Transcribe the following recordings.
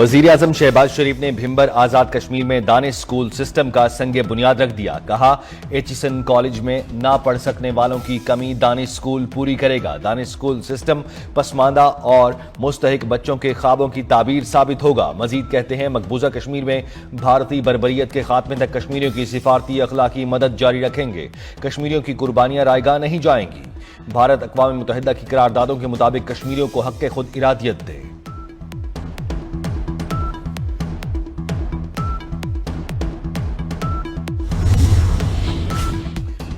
वजीर आजम शहबाज शरीफ ने भिंबर आजाद कश्मीर में दानिश स्कूल सिस्टम का संग बुनियाद रख दिया। कहा, एचिसन कॉलेज में ना पढ़ सकने वालों की कमी दानिश स्कूल पूरी करेगा। दानिश स्कूल सिस्टम पसमानदा और मुस्तहिक बच्चों के ख्वाबों की ताबीर साबित होगा। मजीद कहते हैं, मकबूजा कश्मीर में भारतीय बर्बरियत के खात्मे तक कश्मीरियों की सिफारती अखलाकी मदद जारी रखेंगे। कश्मीरियों की कुर्बानियां रायगा नहीं जाएंगी। भारत अक़वाम मुत्तहिदा की करारदादों के मुताबिक कश्मीरियों को हक खुद इरादियत दे।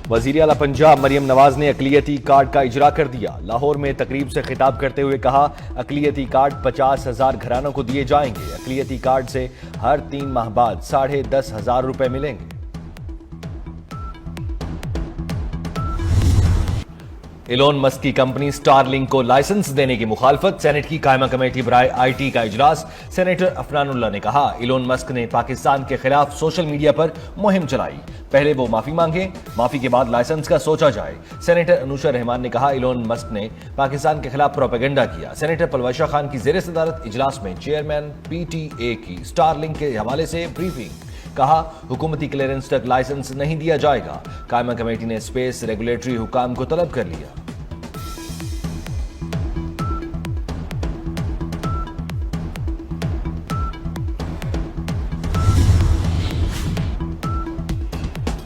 वज़ीर आला पंजाब मरियम नवाज ने अक़लियती कार्ड का इजरा कर दिया। लाहौर में तकरीब से खिताब करते हुए कहा, अक़लियती कार्ड 50,000 घरानों को दिए जाएंगे। अक़लियती कार्ड से हर 3 माह बाद 10,500 रुपए मिलेंगे। इलोन मस्क की कंपनी स्टारलिंक को लाइसेंस देने की मुखालफत। सेनेट की कायमा कमेटी बराए आईटी का इजलास। सेनेटर अफनानुल्लाह ने कहा, इलोन मस्क ने पाकिस्तान के खिलाफ सोशल मीडिया पर मुहिम चलाई। पहले वो माफी मांगे, माफी के बाद लाइसेंस का सोचा जाए। सेनेटर अनुशा रहमान ने कहा, इलोन मस्क ने पाकिस्तान के खिलाफ प्रोपेगेंडा किया। सेनेटर पलवशा खान की ज़ेर सदारत इजलास में चेयरमैन पीटीए की स्टारलिंक के हवाले से ब्रीफिंग। कहा, हुकूमती क्लियरेंस तक लाइसेंस नहीं दिया जाएगा। कायमा कमेटी ने स्पेस रेगुलेटरी हुकाम को तलब कर लिया।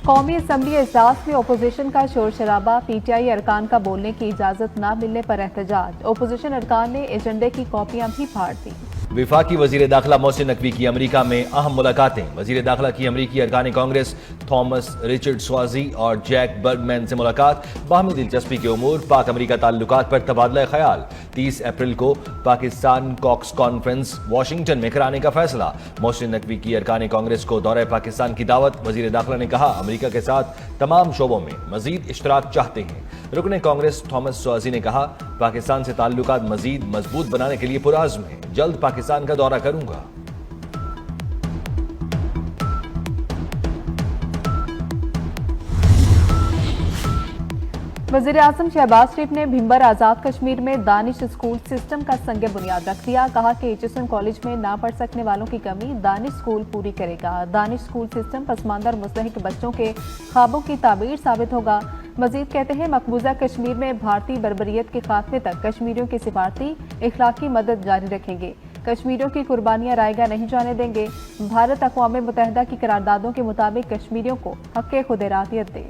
कौमी असम्बली इजलास में ओपोजिशन का शोर शराबा। पीटीआई अरकान का बोलने की इजाजत न मिलने पर एहतजाज। ओपोजिशन अरकान ने एजेंडे की कॉपियां भी फाड़ दी। विफाकी वजीर दाखिला मोहसिन नकवी की अमरीका में अहम मुलाकातें। वजीर दाखिला की अमरीकी अरकान कांग्रेस थॉमस रिचर्ड स्वाजी और जैक बर्गमैन से मुलाकात। बाहमी दिलचस्पी के उमूर, पाक अमरीका ताल्लुकात पर तबादला ख्याल। 30 अप्रैल को पाकिस्तान कॉक्स कॉन्फ्रेंस वाशिंगटन में कराने का फैसला। मोहसिन नकवी की अरकान कांग्रेस को दौरे पाकिस्तान की दावत। वजीर दाखिला ने कहा, अमरीका के साथ तमाम शोबों में मजीद इश्तराक चाहते हैं। रुकने कांग्रेस थॉमस स्वाजी ने कहा, पाकिस्तान से ताल्लुकात मजीद मजबूत बनाने के लिए पुरआज़्म है। जल्द पाकिस्तान का दौरा करूंगा। वज़ीर आज़म शहबाज शरीफ ने भिंबर आजाद कश्मीर में दानिश स्कूल सिस्टम का संग बुनियाद रख दिया। कहा कि एचिसन कॉलेज में ना पढ़ सकने वालों की कमी दानिश स्कूल पूरी करेगा। दानिश स्कूल सिस्टम पसमानदा और मुस्तहिक बच्चों के ख्वाबों की ताबीर साबित होगा। मजीद कहते हैं, मकबूजा कश्मीर में भारतीय बर्बरियत के खात्मे तक कश्मीरियों की सिफारती इखलाकी मदद जारी रखेंगे। कश्मीरियों की कुर्बानियां रायगा नहीं जाने देंगे। भारत अक़वाम मुत्तहिदा की करारदादों के मुताबिक कश्मीरियों को हक खुद इरादियत दे।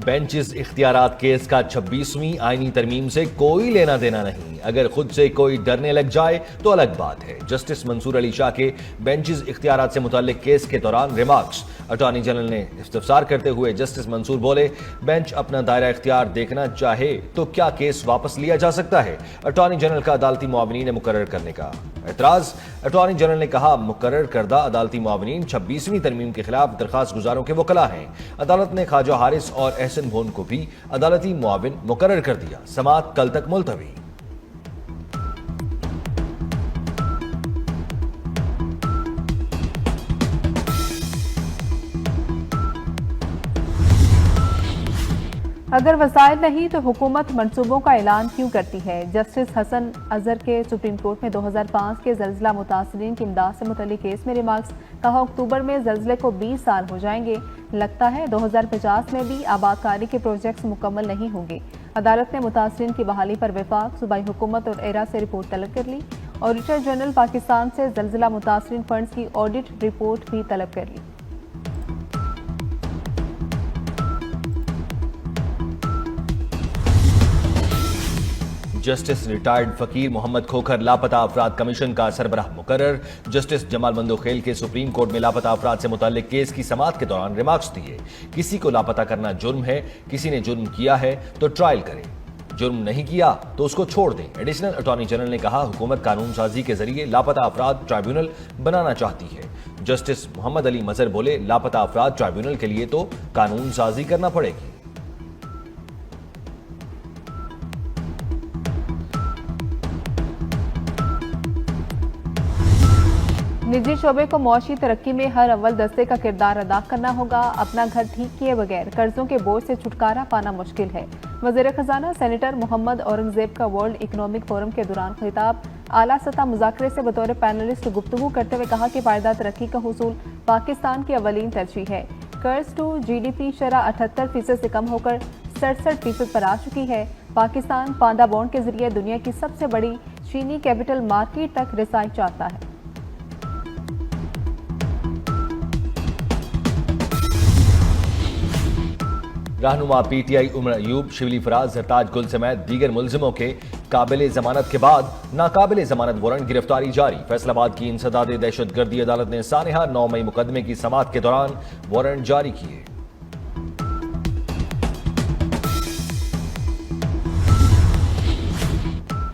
बेंचेस इख्तियारात केस का 26वीं आईनी तरमीम से कोई लेना देना नहीं। अगर खुद से कोई डरने लग जाए तो अलग बात है। जस्टिस मंसूर अली शाह के बेंचेस इख्तियारात से मुताल्लिक केस के दौरान रिमार्क्स। अटॉर्नी जनरल ने इस्तफसार करते हुए जस्टिस मंसूर बोले, बेंच अपना दायरा इख्तियार देखना चाहे तो क्या केस वापस लिया जा सकता है। अटॉर्नी जनरल का अदालती मुआविनीन मुकर्रर करने का एतराज। अटॉर्नी जनरल ने कहा, मुकर्रर करदा अदालती मुआविनीन 26वीं तरमीम के खिलाफ दरखास्त गुजारों के वकला हैं। अदालत ने ख्वाजा हारिस और एहसन भोन को भी अदालती मुआविन मुकर्रर कर दिया। समाअत कल तक मुलतवी। अगर वसाइल नहीं तो हुकूमत मंसूबों का ऐलान क्यों करती है। जस्टिस हसन अजहर के सुप्रीम कोर्ट में 2005 के जल्जिला मुतासरीन की इमदाद से मुतल्लिक केस में रिमार्क्स। कहा, अक्टूबर में जल्जिले को 20 साल हो जाएंगे। लगता है 2050 में भी आबादकारी के प्रोजेक्ट्स मुकम्मल नहीं होंगे। अदालत ने मुतासरीन की बहाली पर वफाक, सूबाई हुकूमत और एरा से रिपोर्ट तलब कर ली। ऑडिटर जनरल पाकिस्तान से जल्जिला मुतासरीन फंड्स की ऑडिट रिपोर्ट भी तलब कर ली। जस्टिस रिटायर्ड फकीर मोहम्मद खोखर लापता अफराद कमीशन का सरबराह मुकर्रर। जस्टिस जमाल मंदोखेल के सुप्रीम कोर्ट में लापता अफराद से मुताल्लिक केस की समाअत के दौरान रिमार्क्स दिए। किसी को लापता करना जुर्म है, किसी ने जुर्म किया है तो ट्रायल करें, जुर्म नहीं किया तो उसको छोड़ दें। एडिशनल अटॉर्नी जनरल ने कहा, हुकूमत कानून साजी के जरिए लापता अफराद ट्राइब्यूनल बनाना चाहती है। जस्टिस मोहम्मद अली मजहर बोले, लापता अफराद ट्राइब्यूनल के लिए तो कानून साजी करना पड़ेगी। निजी शोबे को मौशी तरक्की में हर अव्वल दस्ते का किरदार अदा करना होगा। अपना घर ठीक किए बगैर कर्जों के बोझ से छुटकारा पाना मुश्किल है। वज़ीर खजाना सेनेटर मोहम्मद औरंगजेब का वर्ल्ड इकोनॉमिक फोरम के दौरान खिताब आला सतह मुज़ाकरे से बतौर पैनलिस्ट गुफ्तगू करते हुए कहा कि पायदार तरक्की का हुसूल पाकिस्तान की अवलीन तरजीह है। कर्ज टू GDP शरह 78% से कम होकर 67% पर आ चुकी है। पाकिस्तान पांदा बॉन्ड के जरिए दुनिया की सबसे बड़ी चीनी कैपिटल मार्केट तक रसाई चाहता है। रहनुमा PTI उमर अयूब, शिवली फराज, सरताज गुल समेत दीगर मुल्जिमों के काबिल जमानत के बाद नाकाबिल जमानत वारंट गिरफ्तारी जारी। फैसलाबाद की इंसदाद दहशतगर्दी अदालत ने सानहा 9 मई मुकदमे की समाअत के दौरान वारंट जारी किए।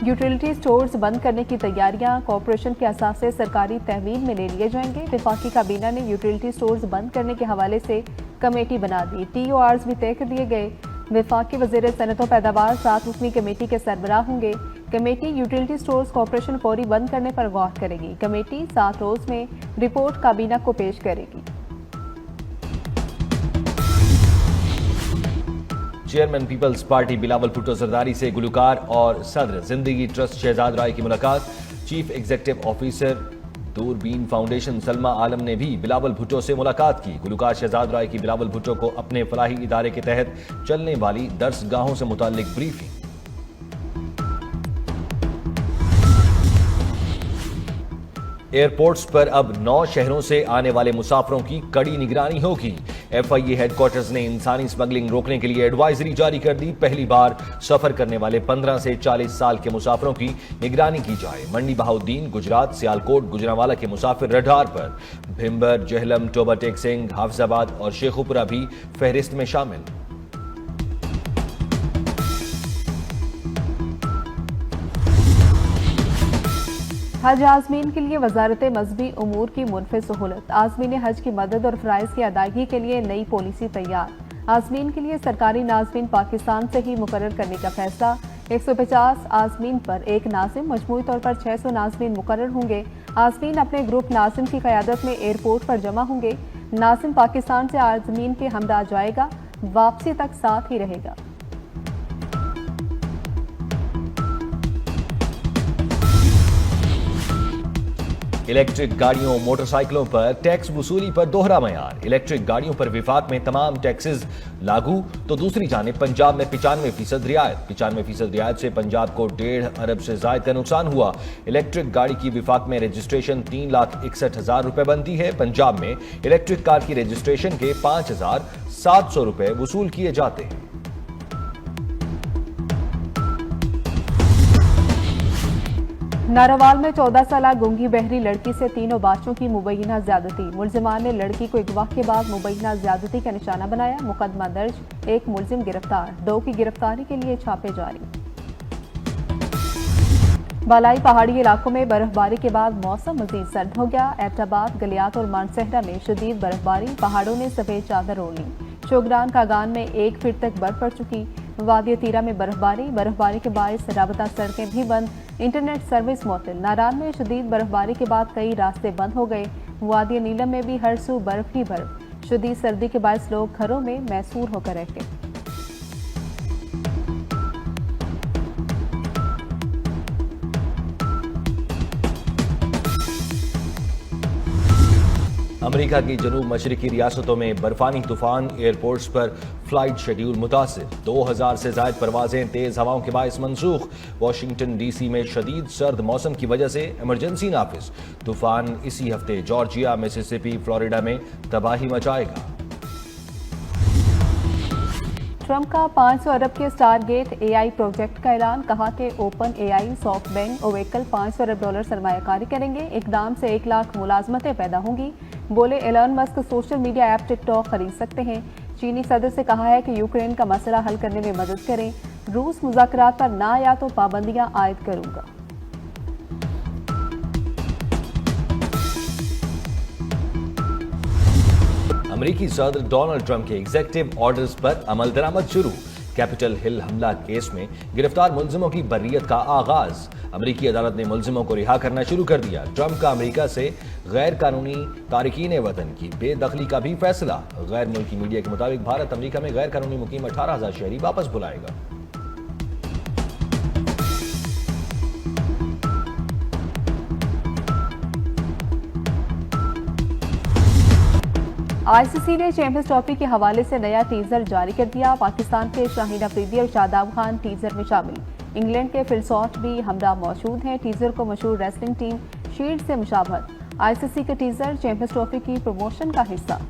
यूटिलिटी स्टोर्स बंद करने की तैयारियां, कॉरपोरेशन के असासे सरकारी तहवील में ले लिए जाएंगे। वफाकी काबीना ने यूटिलिटी स्टोर्स बंद करने के हवाले से कमेटी बना दी। TORs भी तय कर दिए गए। वफाकी वज़ीर सनअत व पैदावार 7 रुकनी कमेटी के सरबराह होंगे। कमेटी यूटिलिटी स्टोर्स कॉरपोरेशन फौरी बंद करने पर गौर करेगी। कमेटी 7 रोज में रिपोर्ट काबीना को पेश करेगी। Chairman Peoples Party Bilawal Bhutto Zardari से गुलकार और सदर जिंदगी ट्रस्ट शहजाद राय की मुलाकात। चीफ एग्जीक्यूटिव ऑफिसर दूरबीन फाउंडेशन सलमा आलम ने भी बिलावल भुट्टो से मुलाकात की। गुलकार शहजाद राय की बिलावल भुट्टो को अपने फलाही इदारे के तहत चलने वाली दर्सगाहों से मुताल्लिक ब्रीफिंग। एयरपोर्ट्स पर अब 9 शहरों से आने वाले मुसाफिरों की कड़ी निगरानी होगी। FIA हेडक्वार्टर्स ने इंसानी स्मगलिंग रोकने के लिए एडवाइजरी जारी कर दी। पहली बार सफर करने वाले 15 से 40 साल के मुसाफिरों की निगरानी की जाए। मंडी बहाउद्दीन, गुजरात, सियालकोट, गुजरांवाला के मुसाफिर रडार पर। भिंबर, जहलम, टोबा टेक सिंह, हाफिजाबाद और शेखुपुरा भी फहरिस्त में शामिल। हज आज़मीन के लिए वजारत मजहबी उमूर की मुनफिज सहूलत। आज़मीन हज की मदद और फ़राइज़ की अदायगी के लिए नई पॉलिसी तैयार। आज़मीन के लिए सरकारी नाज़मीन पाकिस्तान से ही मुकर्रर करने का फैसला। 150 आज़मीन पर एक नाज़िम, मजमूई तौर पर 600 नाज़मीन मुकर्रर होंगे। आज़मीन अपने ग्रुप नाज़िम की क़यादत में एयरपोर्ट पर जमा होंगे। नाज़िम पाकिस्तान से आज़मीन के हमदा जाएगा, वापसी तक साथ ही रहेगा। इलेक्ट्रिक गाड़ियों, मोटरसाइकिलों पर टैक्स वसूली पर दोहरा मयार। इलेक्ट्रिक गाड़ियों पर विफाक में तमाम टैक्सेस लागू, तो दूसरी जानिब पंजाब में 95% रियायत। 95% रियायत से पंजाब को 1.5 अरब से जायद का नुकसान हुआ। इलेक्ट्रिक गाड़ी की विफाक में रजिस्ट्रेशन 3,61,000 रुपए बनती है। पंजाब में इलेक्ट्रिक कार की रजिस्ट्रेशन के 5,700 रुपए वसूल किए जाते हैं। नारावाल में 14 साल गूंगी बहरी लड़की से 3 बच्चों की मुबैना ज्यादती। मुलजिमान ने लड़की को अगवा के बाद मुबैना ज्यादती का निशाना बनाया। मुकदमा दर्ज, एक मुलजिम गिरफ्तार, 2 की गिरफ्तारी के लिए छापे जारी। बालाई पहाड़ी इलाकों में बर्फबारी के बाद मौसम मजीद सर्द हो गया। एबटाबाद, गलियात और मानसहरा में शदीद बर्फबारी, पहाड़ों ने सफेद चादर ओढ़ ली। चोगरान कागान में 1 फीट तक बर्फ पड़ चुकी। वादी तीरा में बर्फबारी के बायस राबता सड़कें भी बंद, इंटरनेट सर्विस मुअत्तल। नारान में शदीद बर्फबारी के बाद कई रास्ते बंद हो गए। वादी नीलम में भी हर सू बर्फ ही बर्फ। शदीद सर्दी के बायस लोग घरों में मैसूर होकर रहते। अमेरिका की जनूब मशरकी रियासतों में बर्फानी तूफान, एयरपोर्ट्स पर फ्लाइट शेड्यूल मुतासिर। 2000 से ज्यादा परवाजें तेज हवाओं के बायस मनसूख। वाशिंगटन DC में शदीद सर्द मौसम की वजह से इमरजेंसी नाफिज। तूफान इसी हफ्ते जॉर्जिया, मिसिसिपी, फ्लोरिडा में तबाही मचाएगा। ट्रंप का 500 अरब के स्टारगेट AI प्रोजेक्ट का ऐलान। कहा कि ओपन AI, सॉफ्टबैंक, ओरेकल 500 अरब डॉलर सरमायाकारी करेंगे। इकदाम से 1 लाख मुलाजमतें पैदा होंगी। बोले Elon Musk social media app TikTok खरीद सकते हैं। चीनी सदर से कहा है कि यूक्रेन का मसला हल करने में मदद करें। रूस मुज़ाकरात पर ना आया तो पाबंदियां आयद करूंगा। अमेरिकी सदर डोनाल्ड ट्रंप के एग्जीक्यूटिव ऑर्डर्स पर अमल दरामद शुरू। कैपिटल हिल हमला केस में गिरफ्तार मुलजिमों की बर्रियत का आगाज। अमेरिकी अदालत ने मुलजिमों को रिहा करना शुरू कर दिया। ट्रंप का अमेरिका से गैर कानूनी तारकीन वतन की बेदखली का भी फैसला। गैर मुल्की मीडिया के मुताबिक भारत अमेरिका में गैर कानूनी मुकीम 18,000 शहरी वापस बुलाएगा। आईसीसी ने चैंपियंस ट्रॉफी के हवाले से नया टीजर जारी कर दिया। पाकिस्तान के शाहीन अफरीदी और शादाब खान टीजर में शामिल। इंग्लैंड के फिल सॉल्ट भी हमरा मौजूद हैं। टीजर को मशहूर रेसलिंग टीम शील्ड से मुशाबहत। आईसीसी के टीजर चैंपियंस ट्रॉफी की प्रमोशन का हिस्सा।